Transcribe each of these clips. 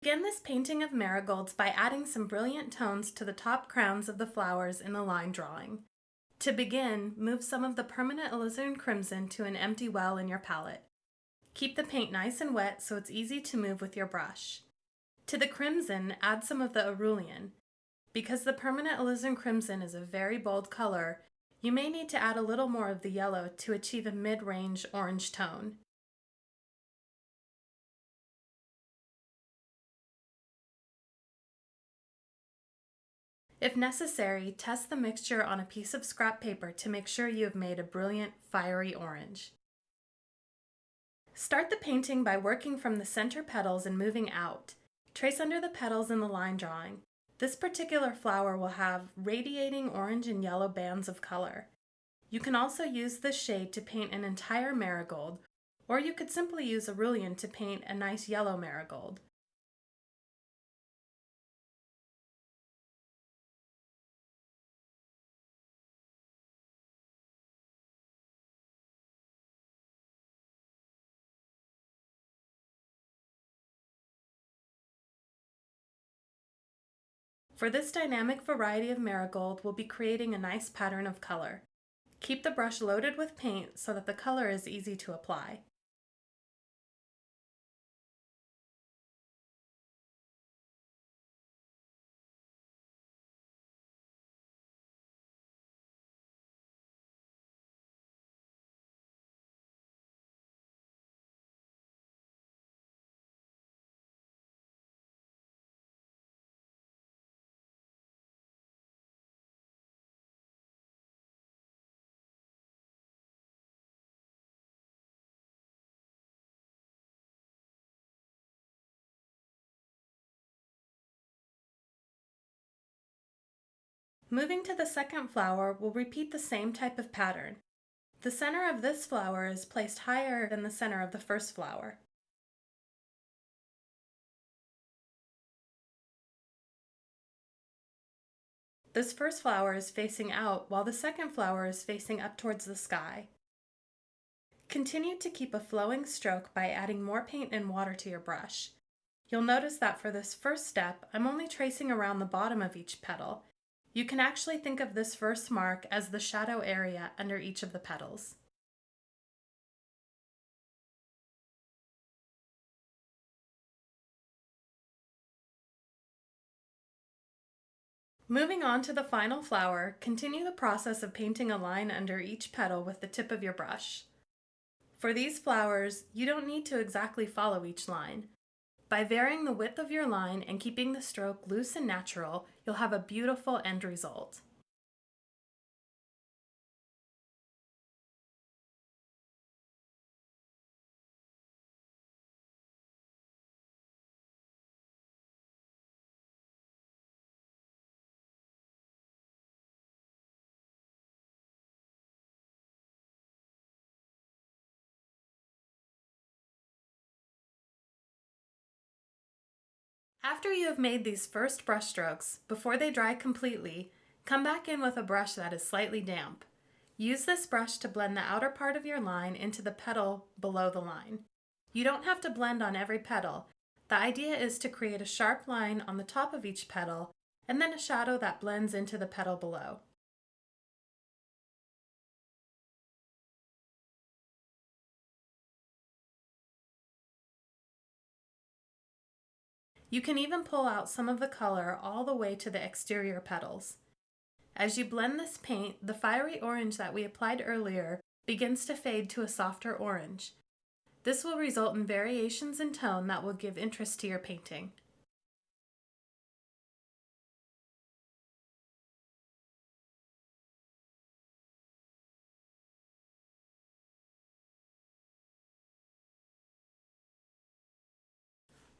Begin this painting of marigolds by adding some brilliant tones to the top crowns of the flowers in the line drawing. To begin, move some of the permanent alizarin crimson to an empty well in your palette. Keep the paint nice and wet so it's easy to move with your brush. To the crimson, add some of the cerulean. Because the permanent alizarin crimson is a very bold color, you may need to add a little more of the yellow to achieve a mid-range orange tone. If necessary, test the mixture on a piece of scrap paper to make sure you have made a brilliant, fiery orange. Start the painting by working from the center petals and moving out. Trace under the petals in the line drawing. This particular flower will have radiating orange and yellow bands of color. You can also use this shade to paint an entire marigold, or you could simply use cerulean to paint a nice yellow marigold. For this dynamic variety of marigold, we'll be creating a nice pattern of color. Keep the brush loaded with paint so that the color is easy to apply. Moving to the second flower, we'll repeat the same type of pattern. The center of this flower is placed higher than the center of the first flower. This first flower is facing out while the second flower is facing up towards the sky. Continue to keep a flowing stroke by adding more paint and water to your brush. You'll notice that for this first step, I'm only tracing around the bottom of each petal. You can actually think of this first mark as the shadow area under each of the petals. Moving on to the final flower, continue the process of painting a line under each petal with the tip of your brush. For these flowers, you don't need to exactly follow each line. By varying the width of your line and keeping the stroke loose and natural, you'll have a beautiful end result. After you have made these first brush strokes, before they dry completely, come back in with a brush that is slightly damp. Use this brush to blend the outer part of your line into the petal below the line. You don't have to blend on every petal. The idea is to create a sharp line on the top of each petal and then a shadow that blends into the petal below. You can even pull out some of the color all the way to the exterior petals. As you blend this paint, the fiery orange that we applied earlier begins to fade to a softer orange. This will result in variations in tone that will give interest to your painting.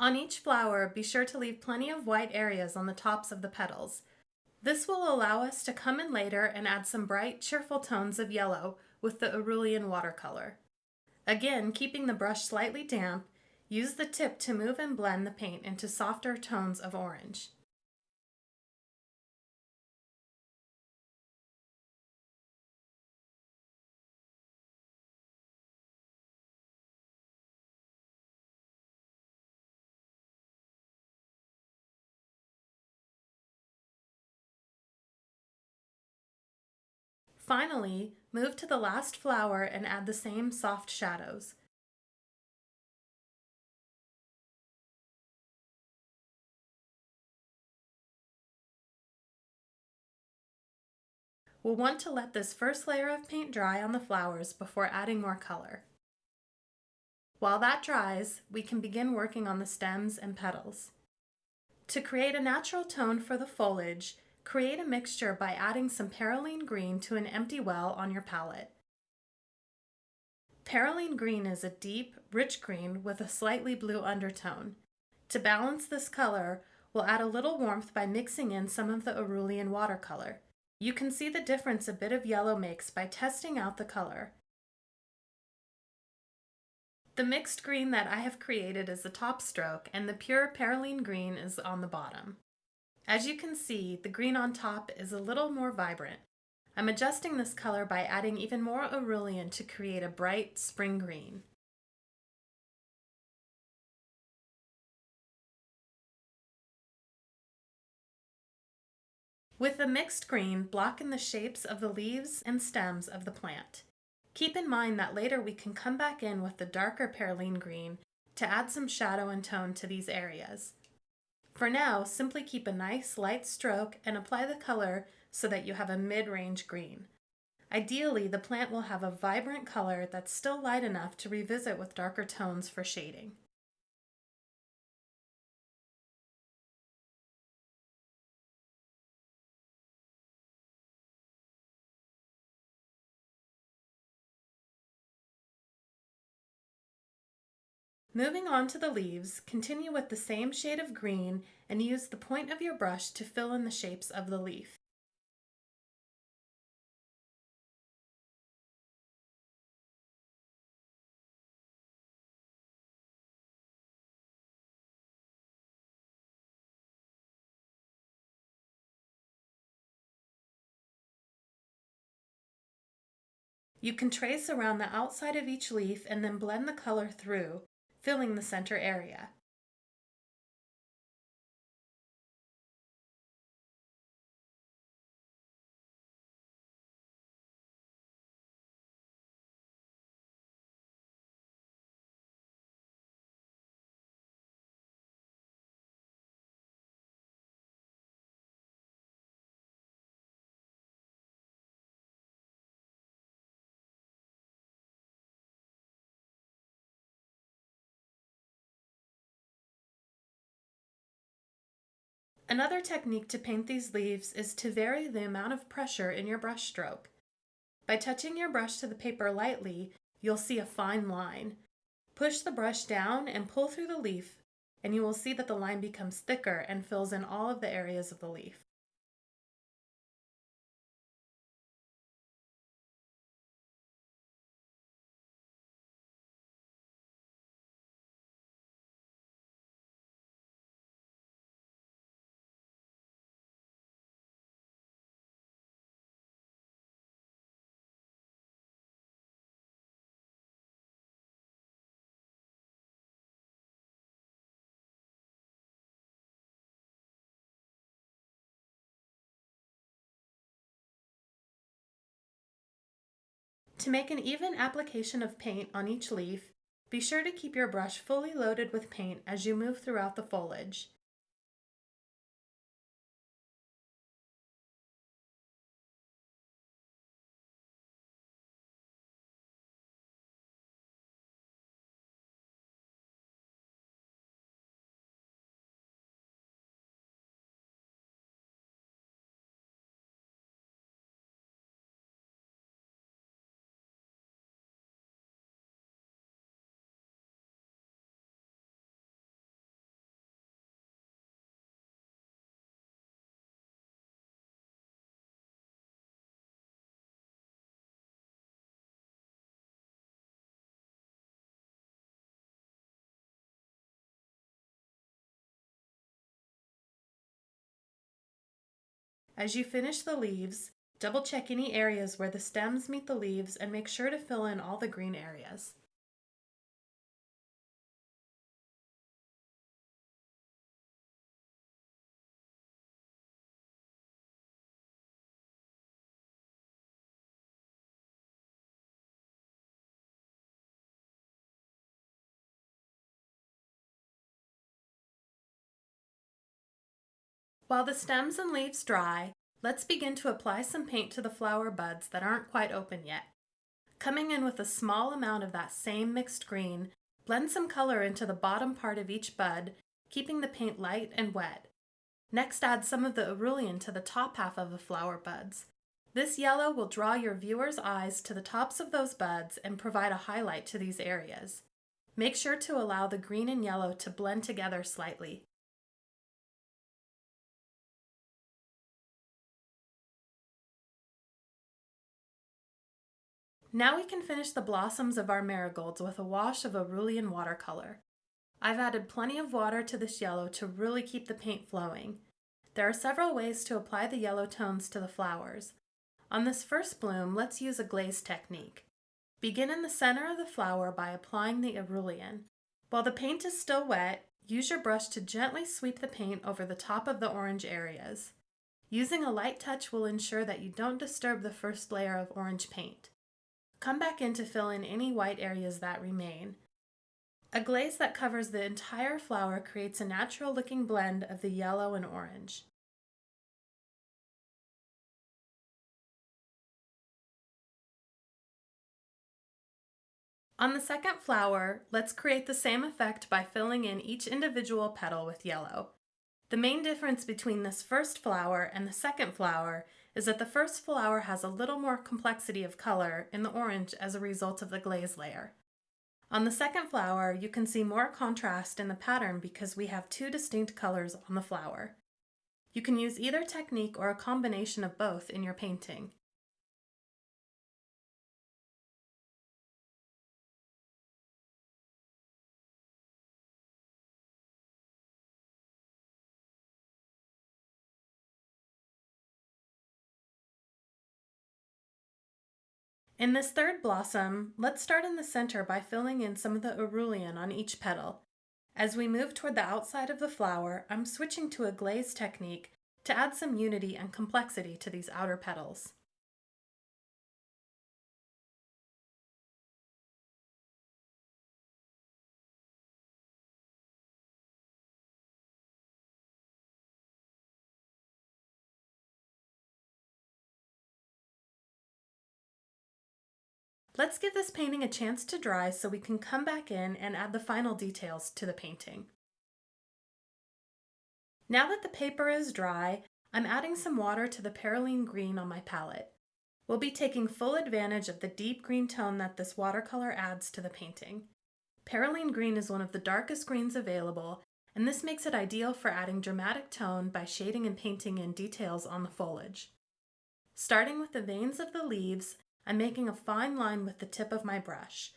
On each flower, be sure to leave plenty of white areas on the tops of the petals. This will allow us to come in later and add some bright, cheerful tones of yellow with the cerulean watercolor. Again, keeping the brush slightly damp, use the tip to move and blend the paint into softer tones of orange. Finally, move to the last flower and add the same soft shadows. We'll want to let this first layer of paint dry on the flowers before adding more color. While that dries, we can begin working on the stems and petals. To create a natural tone for the foliage, create a mixture by adding some perylene green to an empty well on your palette. Perylene green is a deep, rich green with a slightly blue undertone. To balance this color, we'll add a little warmth by mixing in some of the Cerulean watercolor. You can see the difference a bit of yellow makes by testing out the color. The mixed green that I have created is the top stroke, and the pure perylene green is on the bottom. As you can see, the green on top is a little more vibrant. I'm adjusting this color by adding even more Cerulean to create a bright spring green. With the mixed green, block in the shapes of the leaves and stems of the plant. Keep in mind that later we can come back in with the darker perylene green to add some shadow and tone to these areas. For now, simply keep a nice light stroke and apply the color so that you have a mid-range green. Ideally, the plant will have a vibrant color that's still light enough to revisit with darker tones for shading. Moving on to the leaves, continue with the same shade of green and use the point of your brush to fill in the shapes of the leaf. You can trace around the outside of each leaf and then blend the color through, filling the center area. Another technique to paint these leaves is to vary the amount of pressure in your brush stroke. By touching your brush to the paper lightly, you'll see a fine line. Push the brush down and pull through the leaf, and you will see that the line becomes thicker and fills in all of the areas of the leaf. To make an even application of paint on each leaf, be sure to keep your brush fully loaded with paint as you move throughout the foliage. As you finish the leaves, double check any areas where the stems meet the leaves and make sure to fill in all the green areas. While the stems and leaves dry, let's begin to apply some paint to the flower buds that aren't quite open yet. Coming in with a small amount of that same mixed green, blend some color into the bottom part of each bud, keeping the paint light and wet. Next, add some of the cerulean to the top half of the flower buds. This yellow will draw your viewer's eyes to the tops of those buds and provide a highlight to these areas. Make sure to allow the green and yellow to blend together slightly. Now we can finish the blossoms of our marigolds with a wash of cerulean watercolor. I've added plenty of water to this yellow to really keep the paint flowing. There are several ways to apply the yellow tones to the flowers. On this first bloom, let's use a glaze technique. Begin in the center of the flower by applying the cerulean. While the paint is still wet, use your brush to gently sweep the paint over the top of the orange areas. Using a light touch will ensure that you don't disturb the first layer of orange paint. Come back in to fill in any white areas that remain. A glaze that covers the entire flower creates a natural-looking blend of the yellow and orange. On the second flower, let's create the same effect by filling in each individual petal with yellow. The main difference between this first flower and the second flower is that the first flower has a little more complexity of color in the orange as a result of the glaze layer. On the second flower, you can see more contrast in the pattern because we have two distinct colors on the flower. You can use either technique or a combination of both in your painting. In this third blossom, let's start in the center by filling in some of the cerulean on each petal. As we move toward the outside of the flower, I'm switching to a glaze technique to add some unity and complexity to these outer petals. Let's give this painting a chance to dry so we can come back in and add the final details to the painting. Now that the paper is dry, I'm adding some water to the perylene green on my palette. We'll be taking full advantage of the deep green tone that this watercolor adds to the painting. Perylene green is one of the darkest greens available, and this makes it ideal for adding dramatic tone by shading and painting in details on the foliage. Starting with the veins of the leaves, I'm making a fine line with the tip of my brush.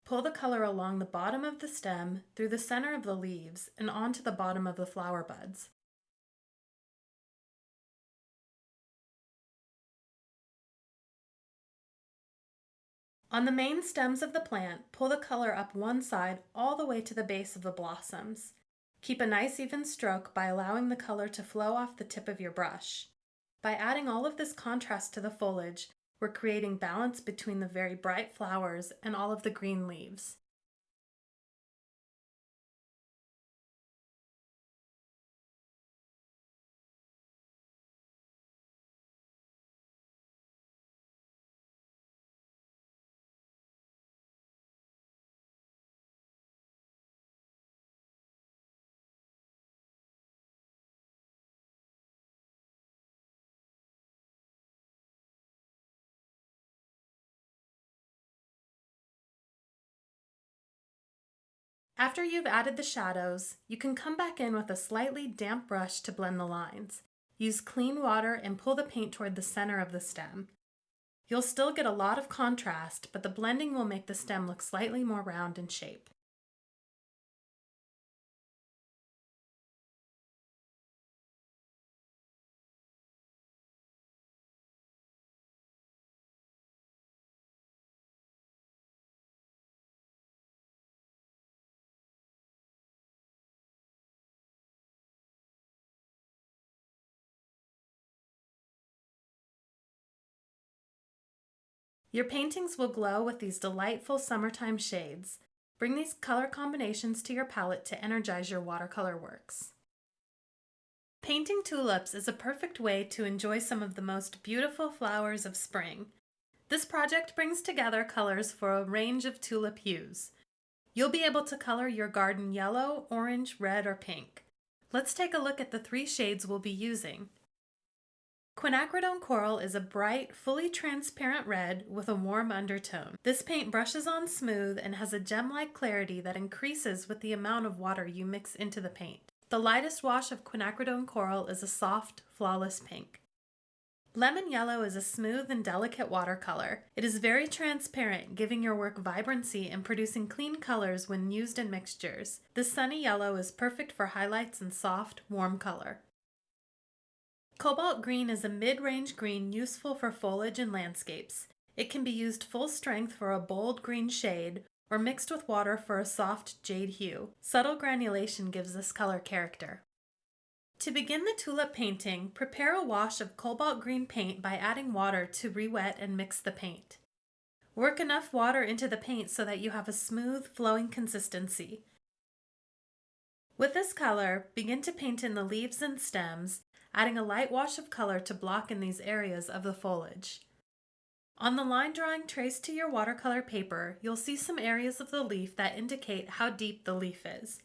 Pull the color along the bottom of the stem, through the center of the leaves, and onto the bottom of the flower buds. On the main stems of the plant, pull the color up one side all the way to the base of the blossoms. Keep a nice even stroke by allowing the color to flow off the tip of your brush. By adding all of this contrast to the foliage, we're creating balance between the very bright flowers and all of the green leaves. After you've added the shadows, you can come back in with a slightly damp brush to blend the lines. Use clean water and pull the paint toward the center of the stem. You'll still get a lot of contrast, but the blending will make the stem look slightly more round in shape. Your paintings will glow with these delightful summertime shades. Bring these color combinations to your palette to energize your watercolor works. Painting tulips is a perfect way to enjoy some of the most beautiful flowers of spring. This project brings together colors for a range of tulip hues. You'll be able to color your garden yellow, orange, red, or pink. Let's take a look at the 3 shades we'll be using. Quinacridone Coral is a bright, fully transparent red with a warm undertone. This paint brushes on smooth and has a gem-like clarity that increases with the amount of water you mix into the paint. The lightest wash of quinacridone coral is a soft, flawless pink. Lemon yellow is a smooth and delicate watercolor. It is very transparent, giving your work vibrancy and producing clean colors when used in mixtures. This sunny yellow is perfect for highlights and soft, warm color. Cobalt green is a mid-range green useful for foliage and landscapes. It can be used full strength for a bold green shade or mixed with water for a soft jade hue. Subtle granulation gives this color character. To begin the tulip painting, prepare a wash of cobalt green paint by adding water to re-wet and mix the paint. Work enough water into the paint so that you have a smooth, flowing consistency. With this color, begin to paint in the leaves and stems, adding a light wash of color to block in these areas of the foliage. On the line drawing traced to your watercolor paper, you'll see some areas of the leaf that indicate how deep the leaf is.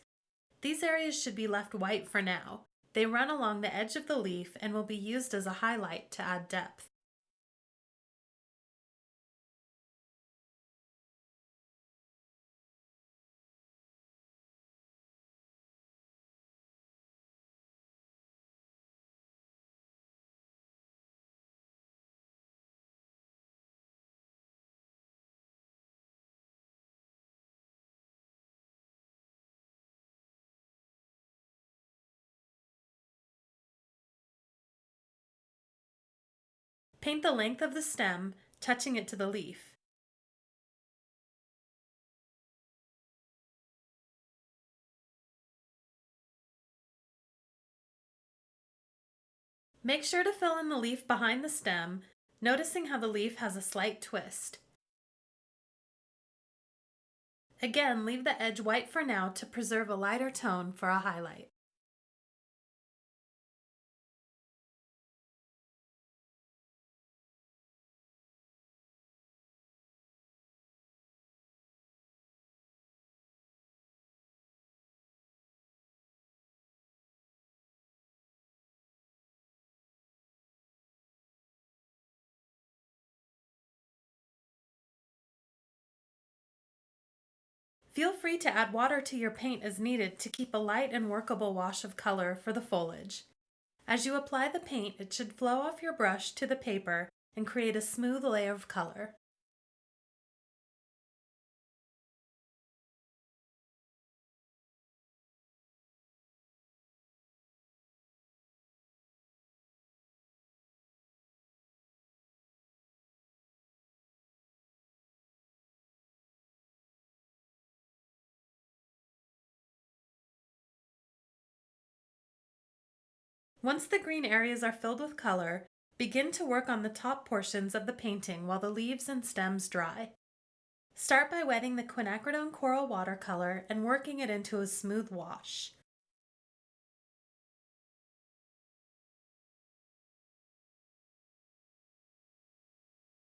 These areas should be left white for now. They run along the edge of the leaf and will be used as a highlight to add depth. Paint the length of the stem, touching it to the leaf. Make sure to fill in the leaf behind the stem, noticing how the leaf has a slight twist. Again, leave the edge white for now to preserve a lighter tone for a highlight. Feel free to add water to your paint as needed to keep a light and workable wash of color for the foliage. As you apply the paint, it should flow off your brush to the paper and create a smooth layer of color. Once the green areas are filled with color, begin to work on the top portions of the painting while the leaves and stems dry. Start by wetting the quinacridone coral watercolor and working it into a smooth wash.